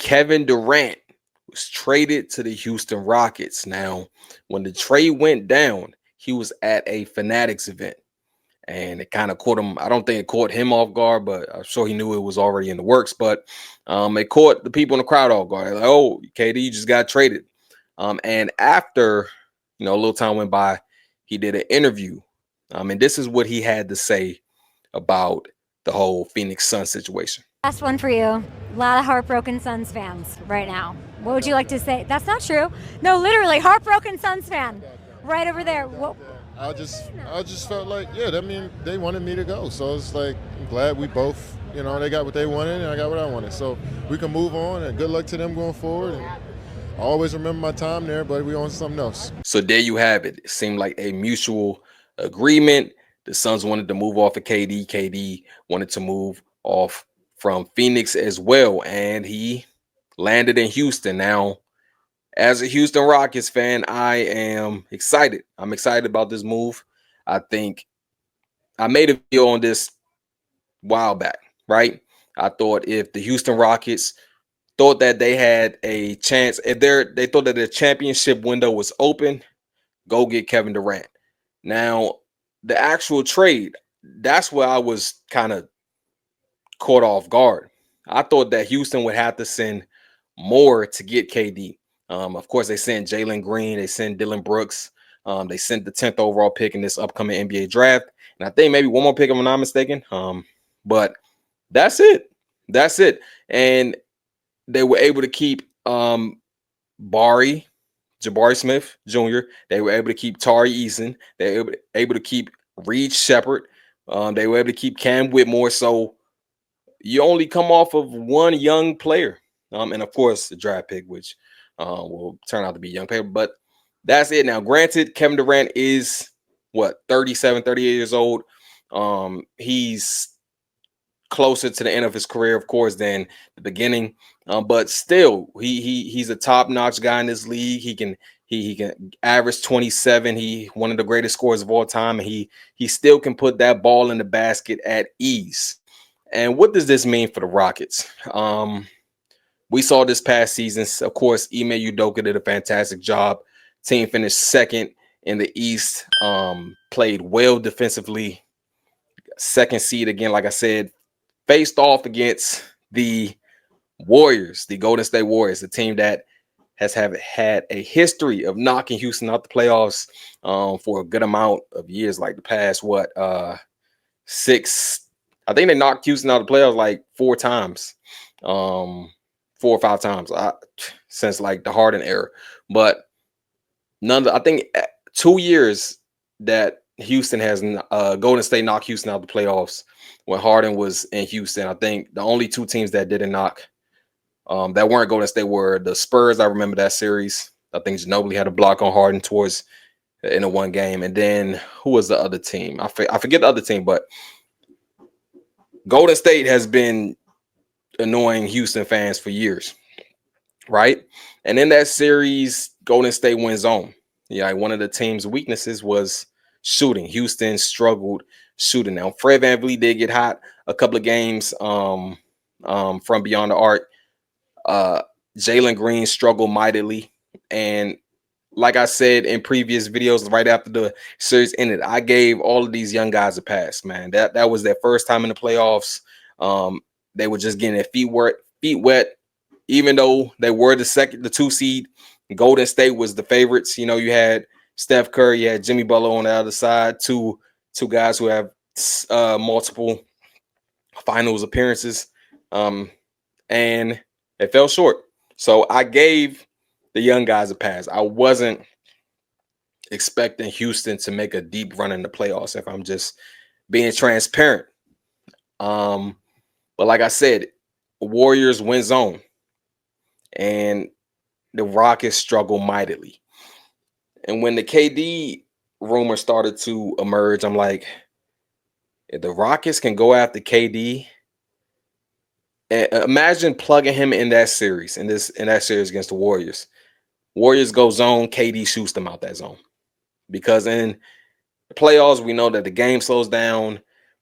Kevin Durant was traded to the Houston Rockets. Now, when the trade went down, he was at a Fanatics event, and it kind of caught him. I don't think it caught him off guard, but I'm sure he knew it was already in the works. But it caught the people in the crowd off guard. Like, oh, KD, you just got traded. And after a little time went by, he did an interview. And this is what he had to say about the whole Phoenix Suns situation. Last one for you. A lot of heartbroken Suns fans right now. What would you like to say? That's not true. No, literally, heartbroken Suns fan. Right over there. What? I just felt like, I mean, they wanted me to go. So it's like, I'm glad we both, they got what they wanted and I got what I wanted. So we can move on, and good luck to them going forward. And I always remember my time there, but we on something else. So there you have it. It seemed like a mutual agreement. The Suns wanted to move off of KD. KD wanted to move off from Phoenix as well, and he landed in Houston. Now, as a Houston Rockets fan, I am excited. I'm excited about this move. I think I made a video on this a while back, right? I thought if the Houston Rockets thought that they had a chance, if they thought that their championship window was open, go get Kevin Durant. Now, the actual trade, that's where I was kind of caught off guard. I thought that Houston would have to send more to get KD. Of course, they sent Jalen Green, they sent Dillon Brooks, they sent the 10th overall pick in this upcoming NBA draft, and I think maybe one more pick if I'm not mistaken. But that's it. That's it. And they were able to keep Jabari Smith Jr. They were able to keep Tari Eason. They were able to keep Reed Shepard. They were able to keep Cam Whitmore. So you only come off of one young player. And of course, the draft pick, which will turn out to be a young player. But that's it. Now, granted, Kevin Durant is 37, 38 years old. He's closer to the end of his career, of course, than the beginning. But still, he's a top-notch guy in this league. He can average 27. He one of the greatest scorers of all time, and he still can put that ball in the basket at ease. And what does this mean for the Rockets? We saw this past season, of course, Ime Udoka did a fantastic job. Team finished second in the East, played well defensively. Second seed again, like I said, faced off against the Warriors, the Golden State Warriors, the team that has had a history of knocking Houston out the playoffs for a good amount of years, like the past, 6. I think they knocked Houston out of the playoffs like 4 times, 4 or 5 times since like the Harden era. But I think 2 years that Houston has Golden State knocked Houston out of the playoffs when Harden was in Houston. I think the only 2 teams that didn't knock that weren't Golden State were the Spurs. I remember that series. I think Ginobili had a block on Harden in a one game. And then who was the other team? I forget the other team, but Golden State has been annoying Houston fans for years, right? And in that series, Golden State went zone. Yeah, one of the team's weaknesses was shooting. Houston struggled shooting. Now, Fred VanVleet did get hot a couple of games from beyond the arc. Jalen Green struggled mightily. And like I said in previous videos, right after the series ended, I gave all of these young guys a pass, man. That was their first time in the playoffs. They were just getting their feet wet, even though they were the 2 seed. Golden State was the favorites. You had Steph Curry, you had Jimmy Butler on the other side, two guys who have multiple finals appearances, and it fell short. So I gave the young guys a pass. I wasn't expecting Houston to make a deep run in the playoffs, if I'm just being transparent. But like I said, Warriors win zone, and the Rockets struggle mightily. And when the KD rumor started to emerge, I'm like, if the Rockets can go after KD, imagine plugging him in that series, in that series against the Warriors. Warriors go zone, KD shoots them out that zone. Because in the playoffs, we know that the game slows down,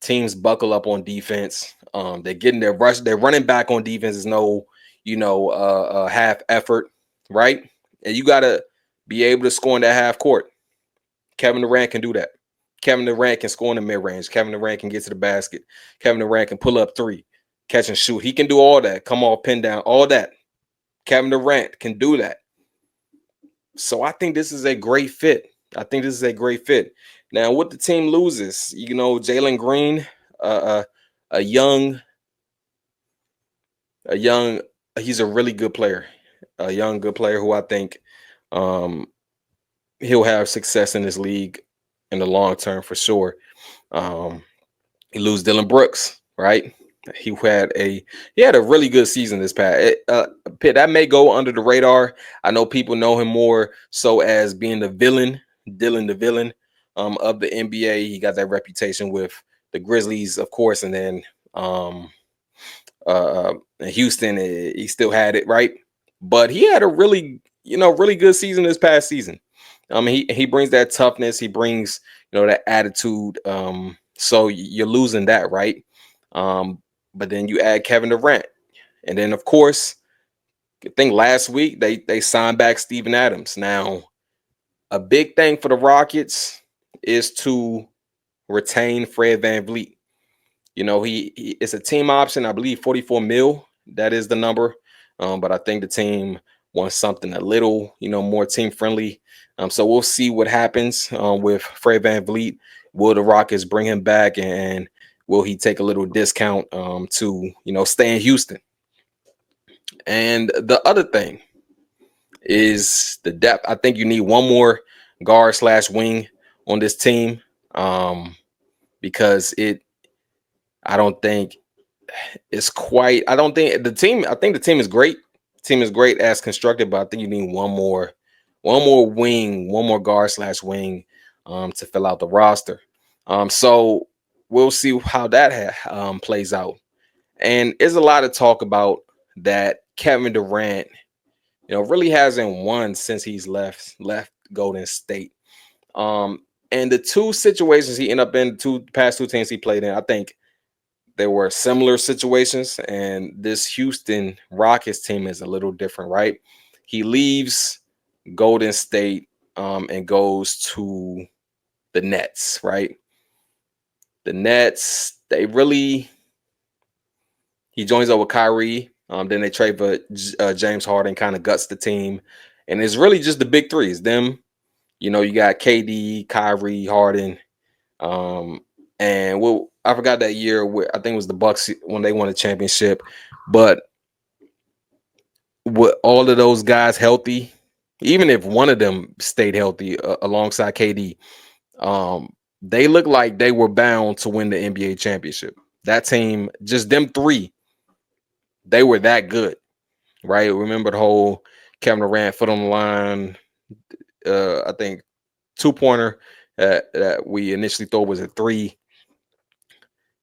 teams buckle up on defense. They're getting their rush, they're running back on defense. There's no, half effort, right? And you gotta be able to score in that half court. Kevin Durant can do that. Kevin Durant can score in the mid range. Kevin Durant can get to the basket. Kevin Durant can pull up three, catch and shoot. He can do all that. Come on, pin down, all that. Kevin Durant can do that. So I think this is a great fit. I think this is a great fit. Now, what the team loses, Jalen Green, uh, a young, a young, he's a really good player, a young good player who I think um, he'll have success in this league in the long term for sure. Um, you lose Dillon Brooks, right? He had a he had a really good season this past. Pitt, that may go under the radar. I know people know him more so as being the villain, Dillon the villain of the NBA. He got that reputation with the Grizzlies, of course, and then in Houston, he still had it, right? But he had a really good season this past season. He brings that toughness. He brings that attitude. So you're losing that, right? But then you add Kevin Durant, and then of course, I think last week they signed back Steven Adams. Now, a big thing for the Rockets is to retain Fred VanVleet. He it's a team option. I believe 44 mil. That is the number. But I think the team wants something a little, more team friendly. So we'll see what happens with Fred VanVleet. Will the Rockets bring him back, and will he take a little discount to, stay in Houston? And the other thing is the depth. I think you need one more guard slash wing on this team because I don't think it's quite. I don't think the team. I think the team is great. The team is great as constructed, but I think you need one more wing, one more guard slash wing to fill out the roster. So we'll see how that plays out. And there's a lot of talk about that Kevin Durant, really hasn't won since he's left Golden State. And the two situations he ended up in, the past two teams he played in, I think there were similar situations, and this Houston Rockets team is a little different, right? He leaves Golden State and goes to the Nets, right? The Nets, he joins up with Kyrie. Then they trade for James Harden, kind of guts the team. And it's really just the big three. It's them. You got KD, Kyrie, Harden. And I forgot that year where I think it was the Bucks when they won the championship. But with all of those guys healthy, even if one of them stayed healthy alongside KD, they looked like they were bound to win the NBA championship. That team, just them three, they were that good, right? Remember the whole Kevin Durant foot on the line, I think 2-pointer that we initially thought was a 3.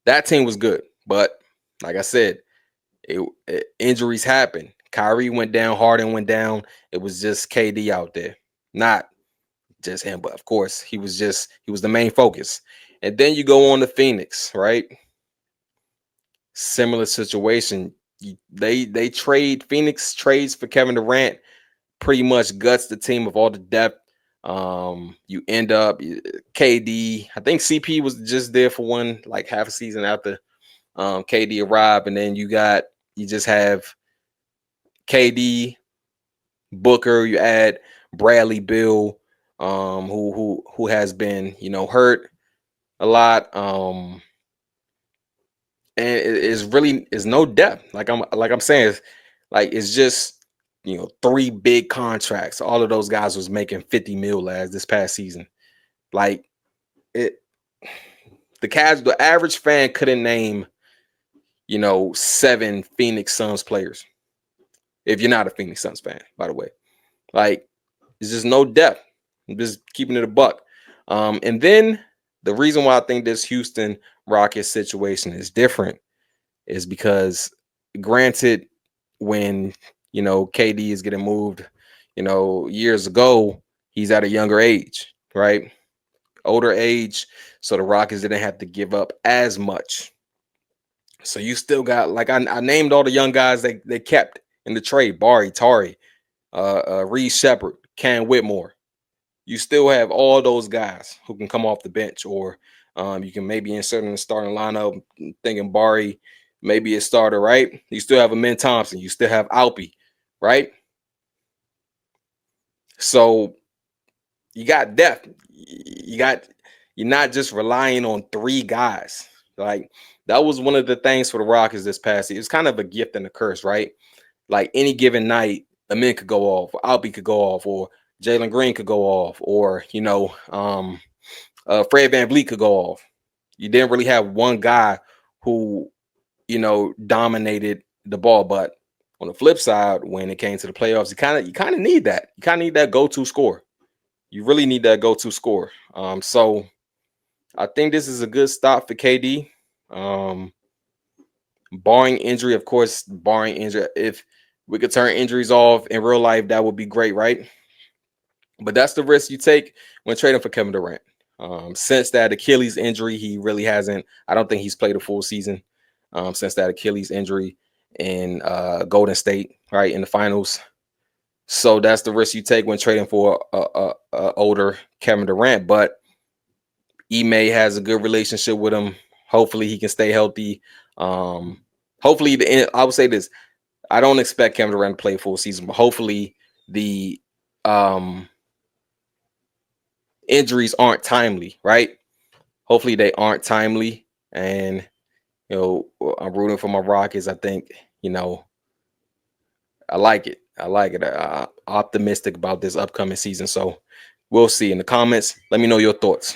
That team was good, but like I said, injuries happen. Kyrie went down, Harden went down. It was just KD out there, not just him, but of course he was the main focus. And then you go on to Phoenix, right? Similar situation. They trade Phoenix trades for Kevin Durant, pretty much guts the team of all the depth. You end up KD. I think CP was just there for one, like half a season after KD arrived, and then you just have KD, Booker. You add Bradley Beal, who has been hurt a lot. And it's really is no depth. Like I'm saying, it's just 3 big contracts. All of those guys was making 50 mil this past season. Like it, the average fan couldn't name 7 Phoenix Suns players. If you're not a Phoenix Suns fan, by the way, like it's just no depth. I'm just keeping it a buck. And then the reason why I think this Houston Rockets situation is different is because, granted, when KD is getting moved, years ago, he's at a younger age, right? Older age, so the Rockets didn't have to give up as much. So you still got, like I named all the young guys they kept in the trade. Bari, Tari, Reed Shepard, Cam Whitmore. You still have all those guys who can come off the bench, or you can maybe insert in the starting lineup. Thinking Bari, maybe a starter, right? You still have Amin Thompson. You still have Alpi, right? So you got depth. You're not just relying on three guys. Like that was one of the things for the Rockets this past year. It's kind of a gift and a curse, right? Like any given night, Amin could go off, or Alpi could go off, or Jalen Green could go off, or Fred VanVleet could go off. You didn't really have one guy who dominated the ball. But on the flip side, when it came to the playoffs, you kind of need that. You kind of need that go-to score. You really need that go-to score. So I think this is a good stop for KD. Barring injury, of course, barring injury. If we could turn injuries off in real life, that would be great, right? But that's the risk you take when trading for Kevin Durant. Since that Achilles injury, he really hasn't. I don't think he's played a full season since that Achilles injury in Golden State, right, in the finals. So that's the risk you take when trading for a older Kevin Durant. But Ime has a good relationship with him. Hopefully he can stay healthy. Hopefully, I would say this: I don't expect Kevin Durant to play a full season, but hopefully the injuries aren't timely, right? Hopefully they aren't timely, and I'm rooting for my Rockets. I think I like it. I like it. Optimistic about this upcoming season. So we'll see. In the comments, let me know your thoughts.